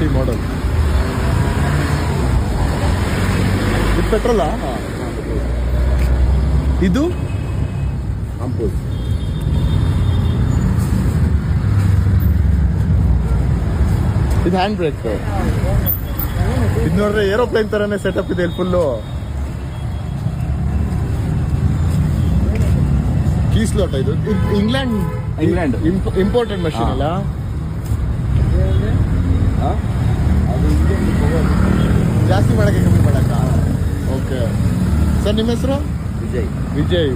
2020 ಮಾಡಲ್. ಇದು ಪೆಟ್ರೋಲಾ? ಇದು ಅಂಪೂಲ್. ಇದು ಹ್ಯಾಂಡ್ ಬ್ರೇಕ್. ಇದು ನೋಡ್ರೆ ಏರೋಪ್ಲೇನ್ ತರನೇ ಸೆಟಪ್ ಇದೆ ಇಲ್ಲಿ ಫುಲ್ಲು. ಕೀ ಸ್ಲಾಟ್ ಇದು ಇಂಗ್ಲೆಂಡ್ ಇಂಪೋರ್ಟೆಡ್ ಮಷೀನ್ ಅಲ್ಲ? ಜಾಸ್ತಿ ಮಾಡಕ್ಕೆ ಕಮ್ಮಿ ಮಾಡಕ್ಕ? ಓಕೆ ಸರ್, ನಿಮ್ಮ ಹೆಸರು? ವಿಜಯ್.